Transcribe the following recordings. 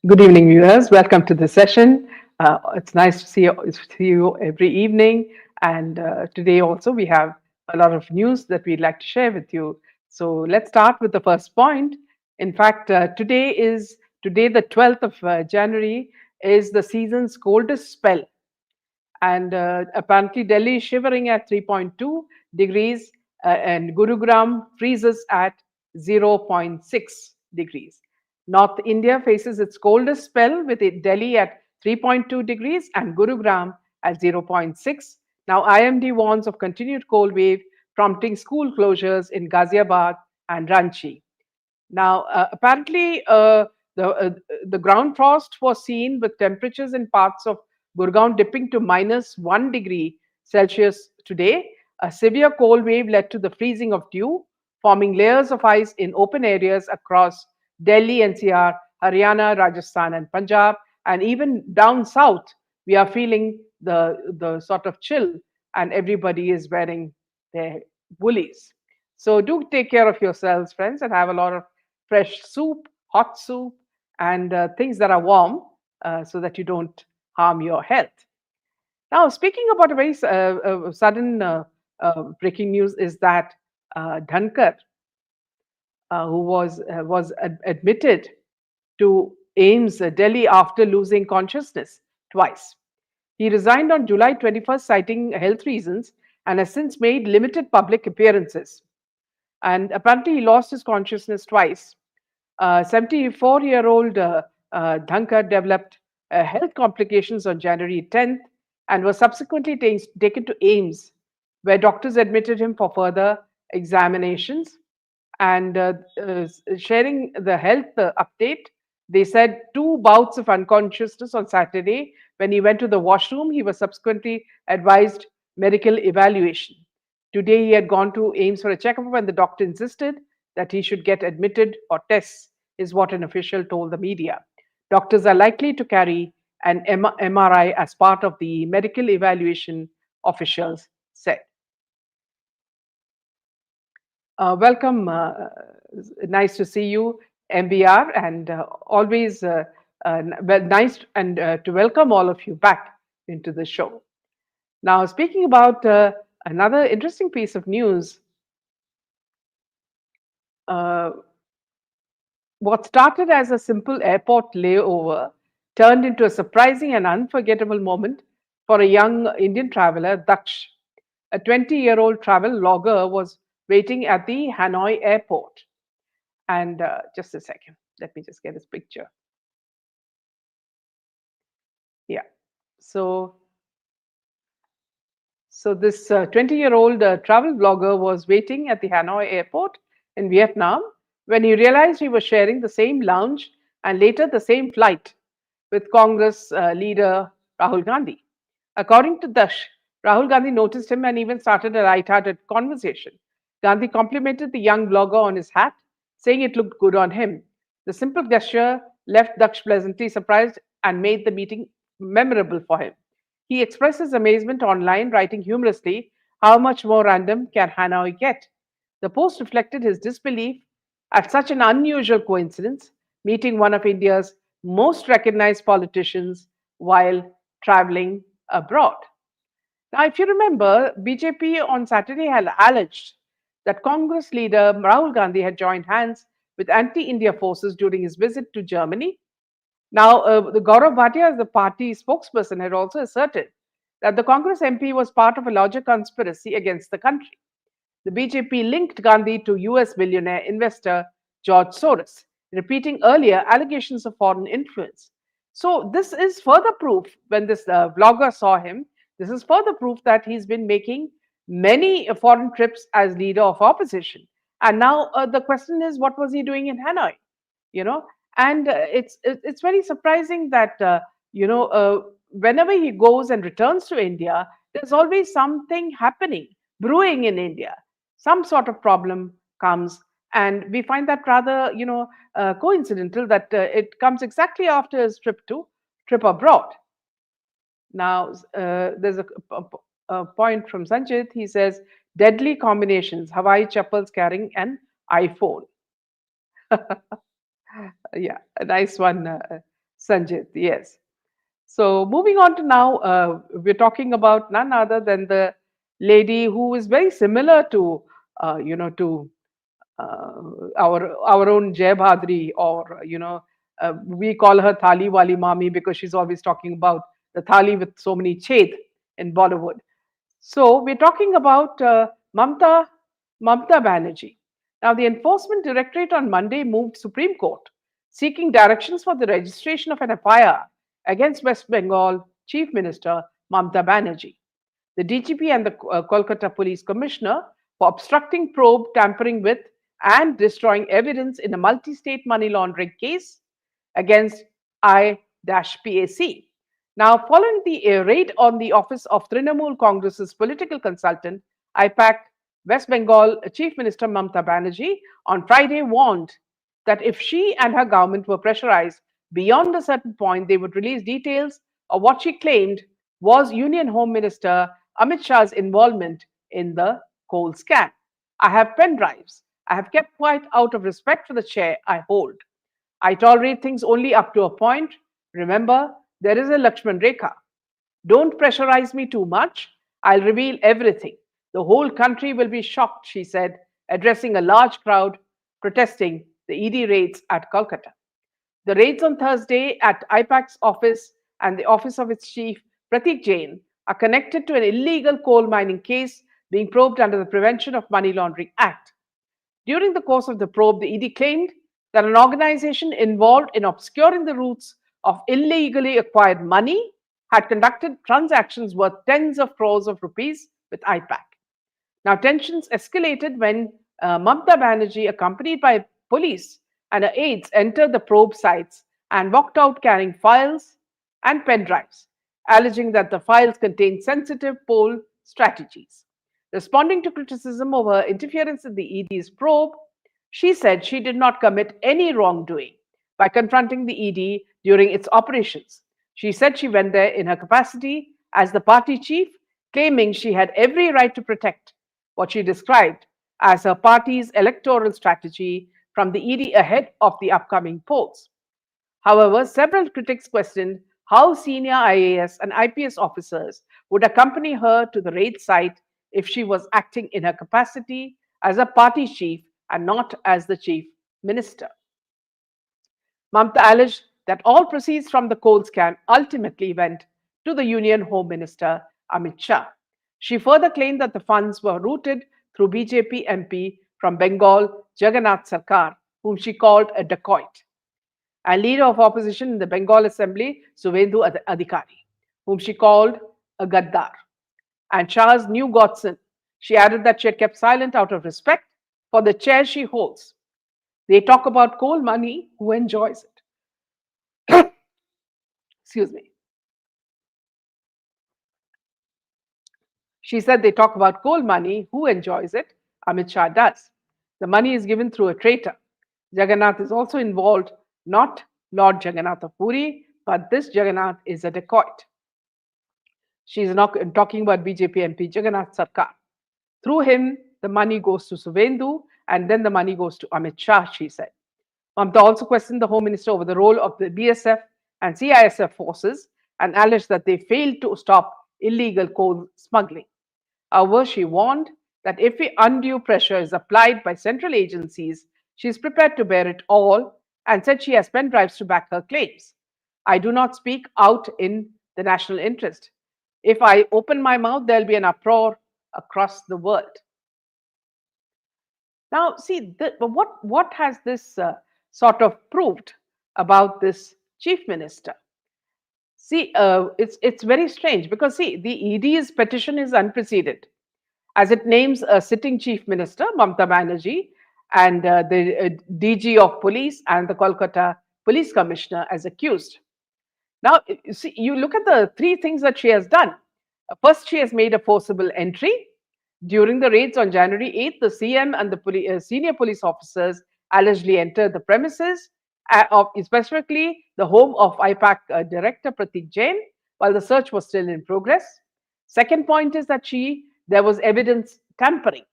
Good evening, viewers. Welcome to the session. It's nice to see you every evening. And today also we have a lot of news that we'd like to share with you. So let's start with the first point. In fact, today the 12th of January is the season's coldest spell, and apparently Delhi is shivering at 3.2 degrees, and Gurugram freezes at zero point 0.6 degrees. North India faces its coldest spell with Delhi at 3.2 degrees and Gurugram at zero point 0.6. Now, IMD warns of continued cold wave, prompting school closures in Ghaziabad and Ranchi. Now, apparently, the ground frost was seen with temperatures in parts of Gurgaon dipping to -1 degree Celsius today. A severe cold wave led to the freezing of dew, forming layers of ice in open areas across Delhi, NCR, Haryana, Rajasthan, and Punjab, and even down south. We are feeling the sort of chill, and everybody is wearing their woolies. So do take care of yourselves, friends, and have a lot of fresh soup, hot soup, and things that are warm so that you don't harm your health. Now, speaking about a very sudden breaking news is that Dhankhar, who was admitted to AIMS Delhi after losing consciousness twice. He resigned on July 21st, citing health reasons, and has since made limited public appearances. And apparently, he lost his consciousness twice. 74-year-old Dhankhar developed health complications on January 10th and was subsequently taken to AIMS, where doctors admitted him for further examinations. And sharing the health update, they said two bouts of unconsciousness on Saturday. When he went to the washroom, he was subsequently advised medical evaluation. Today, he had gone to AIMS for a checkup when the doctor insisted that he should get admitted for tests, is what an official told the media. Doctors are likely to carry an MRI as part of the medical evaluation, officials said. Welcome. Nice to see you, MBR, and always nice and to welcome all of you back into the show. Now, speaking about another interesting piece of news, uh, what started as a simple airport layover turned into a surprising and unforgettable moment for a young Indian traveler, Daksh. A 20-year-old travel logger was waiting at the Hanoi airport. And just a second, let me just get his picture. Yeah. So, so this 20-year-old travel blogger was waiting at the Hanoi airport in Vietnam when he realized he was sharing the same lounge and later the same flight with Congress leader Rahul Gandhi. According to Dash, Rahul Gandhi noticed him and even started a light-hearted conversation. Gandhi complimented the young blogger on his hat, saying it looked good on him. The simple gesture left Daksh pleasantly surprised and made the meeting memorable for him. He expressed his amazement online, writing humorously, "How much more random can Hanoi get?" The post reflected his disbelief at such an unusual coincidence, meeting one of India's most recognized politicians while traveling abroad. Now, if you remember, BJP on Saturday had alleged that Congress leader Rahul Gandhi had joined hands with anti India forces during his visit to Germany. Now, the Gaurav Bhatia, the party spokesperson, had also asserted that the Congress MP was part of a larger conspiracy against the country. The BJP linked Gandhi to US billionaire investor George Soros, repeating earlier allegations of foreign influence. So, this is further proof when this vlogger saw him. This is further proof that he's been making many foreign trips as leader of opposition. And now the question is, what was he doing in Hanoi? You know, and it's very surprising that whenever he goes and returns to India, there's always something happening, brewing in India. Some sort of problem comes, and we find that rather coincidental that it comes exactly after his trip abroad. Now there's a point from Sanjit. He says deadly combinations: Hawaii chappals carrying an iPhone. Yeah, a nice one, Sanjit, yes. So moving on to now, we're talking about none other than the lady who is very similar to, to our own Jay Bhadri, or we call her Thali Wali Mami because she's always talking about the thali with so many ched in Bollywood. So we're talking about Mamta Banerjee. Now, the Enforcement Directorate on Monday moved Supreme Court seeking directions for the registration of an FIR against West Bengal Chief Minister Mamta Banerjee. The DGP and the Kolkata Police Commissioner for obstructing probe, tampering with, and destroying evidence in a multi state money laundering case against I-PAC. Now, following the raid on the office of Trinamool Congress's political consultant, IPAC West Bengal Chief Minister Mamta Banerjee on Friday warned that if she and her government were pressurized beyond a certain point, they would release details of what she claimed was Union Home Minister Amit Shah's involvement in the coal scam. I have pen drives. I have kept quiet out of respect for the chair I hold. I tolerate things only up to a point. Remember, there is a Lakshman Rekha. Don't pressurize me too much. I'll reveal everything. The whole country will be shocked, she said, addressing a large crowd protesting the ED raids at Kolkata. The raids on Thursday at IPAC's office and the office of its chief, Pratik Jain, are connected to an illegal coal mining case being probed under the Prevention of Money Laundering Act. During the course of the probe, the ED claimed that an organization involved in obscuring the routes of illegally acquired money had conducted transactions worth tens of crores of rupees with IPAC. Now, tensions escalated when Mamta Banerjee, accompanied by police and her aides, entered the probe sites and walked out carrying files and pen drives, alleging that the files contained sensitive poll strategies. Responding to criticism of her interference in the ED's probe, she said she did not commit any wrongdoing by confronting the ED during its operations. She said she went there in her capacity as the party chief, claiming she had every right to protect what she described as her party's electoral strategy from the ED ahead of the upcoming polls. However, several critics questioned how senior IAS and IPS officers would accompany her to the raid site if she was acting in her capacity as a party chief and not as the chief minister. Mamta alleged that all proceeds from the coal scam ultimately went to the Union Home Minister Amit Shah. She further claimed that the funds were routed through BJP MP from Bengal, Jagannath Sarkar, whom she called a dacoit, and leader of opposition in the Bengal Assembly, Suvendu Adhikari, whom she called a gaddar, and Shah's new godson. She added that she had kept silent out of respect for the chair she holds. They talk about coal money, who enjoys it? Excuse me. She said they talk about coal money, who enjoys it? Amit Shah does. The money is given through a traitor. Jagannath is also involved, not Lord Jagannath of Puri, but this Jagannath is a dacoit. She is not talking about BJP MP Jagannath Sarkar. Through him, the money goes to Suvendu and then the money goes to Amit Shah, she said. Mamta also questioned the Home Minister over the role of the BSF and CISF forces and alleged that they failed to stop illegal coal smuggling. However, she warned that if undue pressure is applied by central agencies, she is prepared to bear it all and said she has pen drives to back her claims. I do not speak out in the national interest. If I open my mouth, there'll be an uproar across the world. Now, see, what has this sort of proved about this chief minister? See, it's very strange because see, the ED's petition is unprecedented, as it names a sitting chief minister, Mamata Banerjee, and the DG of police and the Kolkata police commissioner as accused. Now, see, you look at the three things that she has done. First, she has made a forcible entry. During the raids on January 8th, the CM and the senior police officers allegedly entered the premises of specifically the home of IPAC director Pratik Jain while the search was still in progress. Second point is that there was evidence tampering.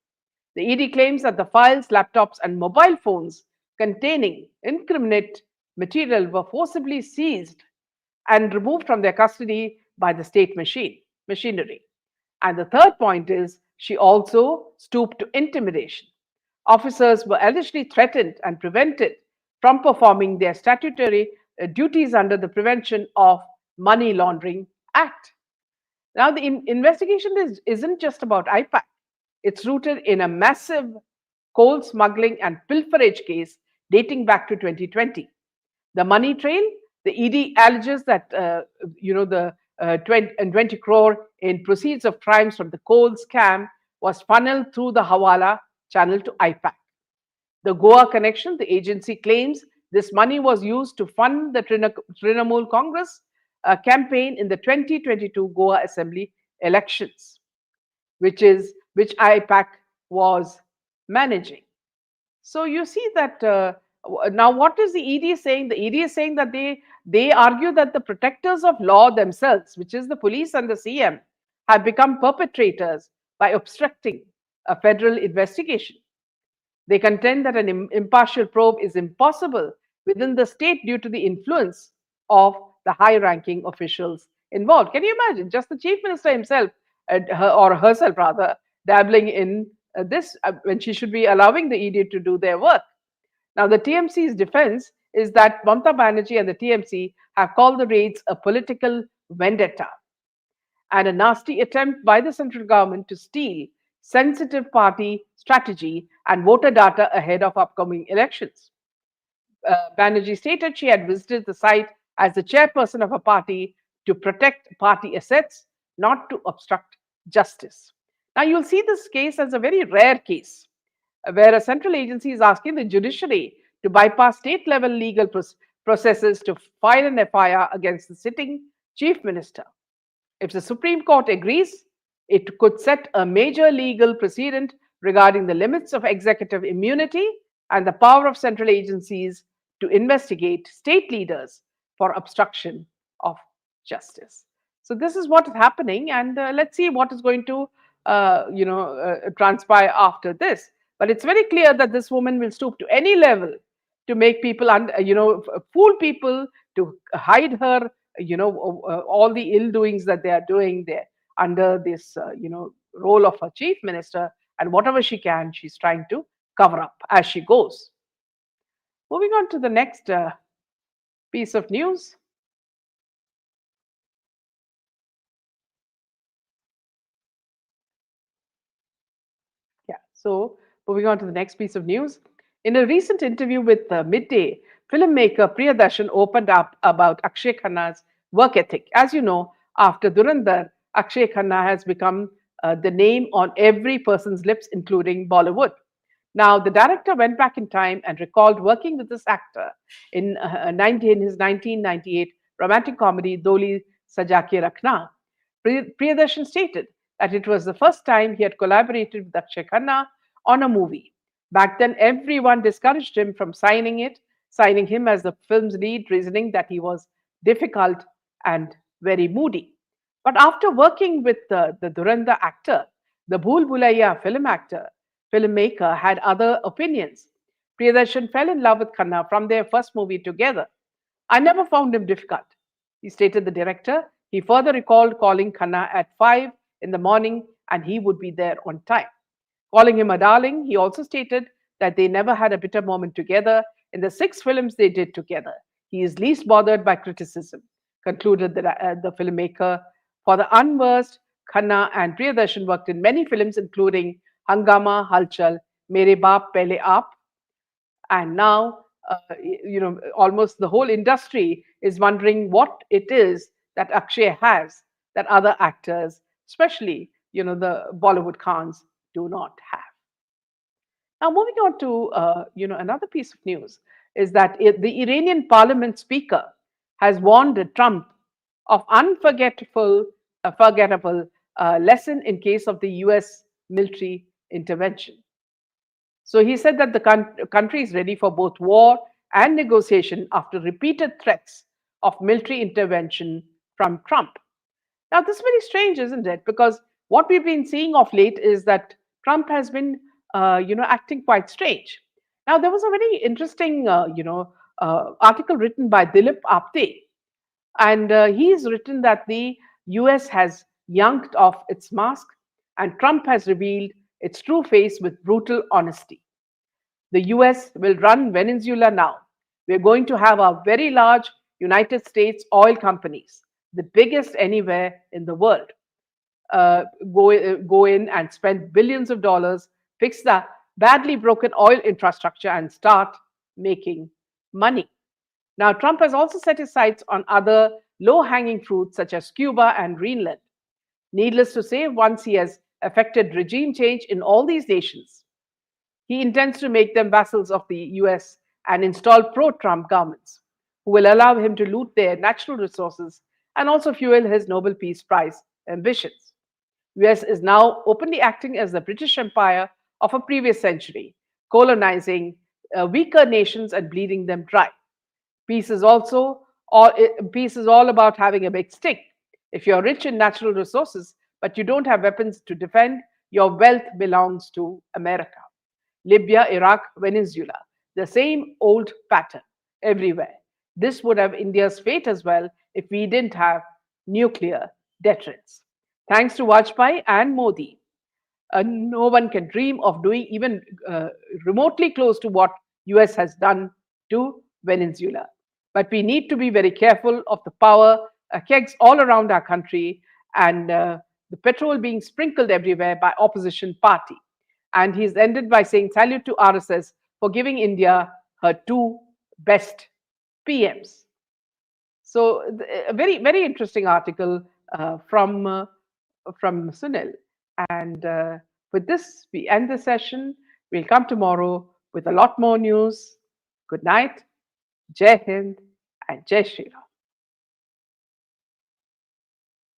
The ED claims that the files, laptops, and mobile phones containing incriminate material were forcibly seized and removed from their custody by the state machinery. And the third point is she also stooped to intimidation. Officers were allegedly threatened and prevented from performing their statutory duties under the Prevention of Money Laundering Act. Now, the investigation isn't just about IPAC, it's rooted in a massive coal smuggling and pilferage case dating back to 2020. The money trail, the ED alleges that the 20 crore in proceeds of crimes from the coal scam was funneled through the Hawala channel to IPAC. The Goa connection, the agency claims this money was used to fund the Trinamool Congress campaign in the 2022 Goa Assembly elections, which IPAC was managing. So you see that now what is the ED saying? The ED is saying that they argue that the protectors of law themselves, which is the police and the CM, have become perpetrators by obstructing a federal investigation. They contend that an impartial probe is impossible within the state due to the influence of the high ranking officials involved. Can you imagine just the chief minister himself, or herself rather, dabbling in this when she should be allowing the ED to do their work? Now, the TMC's defense is that Mamata Banerjee and the TMC have called the raids a political vendetta and a nasty attempt by the central government to steal sensitive party strategy and voter data ahead of upcoming elections. Banerjee stated she had visited the site as the chairperson of a party to protect party assets, not to obstruct justice. Now, you'll see this case as a very rare case where a central agency is asking the judiciary to bypass state level legal processes to file an FIR against the sitting chief minister. If the Supreme Court agrees, it could set a major legal precedent regarding the limits of executive immunity and the power of central agencies to investigate state leaders for obstruction of justice. So this is what is happening, and let's see what is going to, transpire after this. But it's very clear that this woman will stoop to any level to make people, fool people, to hide her, all the ill doings that they are doing there under this, role of a chief minister, and whatever she can, she's trying to cover up as she goes. Moving on to the next piece of news. Yeah. So moving on to the next piece of news. In a recent interview with Midday, filmmaker Priyadarshan opened up about Akshay Khanna's work ethic. As you know, after Durandar, Akshay Khanna has become the name on every person's lips, including Bollywood. Now, the director went back in time and recalled working with this actor in his 1998 romantic comedy Doli Sajake Rakhna. Priyadarshan stated that it was the first time he had collaborated with Akshay Khanna on a movie. Back then, everyone discouraged him from signing him as the film's lead, reasoning that he was difficult and very moody. But after working with the Duranda actor, the Bhool Bhulaiya filmmaker had other opinions. Priyadarshan fell in love with Khanna from their first movie together. I never found him difficult, he stated the director. He further recalled calling Khanna at 5 in the morning and he would be there on time. Calling him a darling, he also stated that they never had a bitter moment together in the 6 films they did together. He is least bothered by criticism, concluded the filmmaker. For the unversed, Khanna and Priyadarshan worked in many films, including Hangama, Halchal, Mere Baap Pehle Aap, and now almost the whole industry is wondering what it is that Akshay has that other actors, especially the Bollywood Khans, do not have. Now, moving on to another piece of news is that the Iranian Parliament Speaker has warned Trump of forgettable lesson in case of the U.S. military intervention. So he said that the country is ready for both war and negotiation after repeated threats of military intervention from Trump. Now, this is very strange, isn't it? Because what we've been seeing of late is that Trump has been, acting quite strange. Now, there was a very interesting, article written by Dilip Apte, and he's written that the US has yanked off its mask and Trump has revealed its true face with brutal honesty. The US will run Venezuela now. We're going to have a very large United States oil companies, the biggest anywhere in the world, go in and spend billions of dollars, fix the badly broken oil infrastructure, and start making money. Now, Trump has also set his sights on other low hanging fruits such as Cuba and Greenland. Needless to say, once he has effected regime change in all these nations, he intends to make them vassals of the US and install pro Trump governments who will allow him to loot their natural resources and also fuel his Nobel Peace Prize ambitions. US is now openly acting as the British Empire of a previous century, colonizing weaker nations and bleeding them dry. Peace is also peace is all about having a big stick. If you're rich in natural resources but you don't have weapons to defend, your wealth belongs to America. Libya, Iraq, Venezuela, the same old pattern everywhere. This would have India's fate as well if we didn't have nuclear deterrence. Thanks to Vajpayee and Modi, no one can dream of doing even remotely close to what US has done to Venezuela. But we need to be very careful of the power kegs all around our country and the petrol being sprinkled everywhere by opposition party. And he's ended by saying salute to RSS for giving India her two best PMs. So a very interesting article from Sunil. And with this, we end the session. We'll come tomorrow with a lot more news. Good night, Jai Hind, and Jai Shri Ram.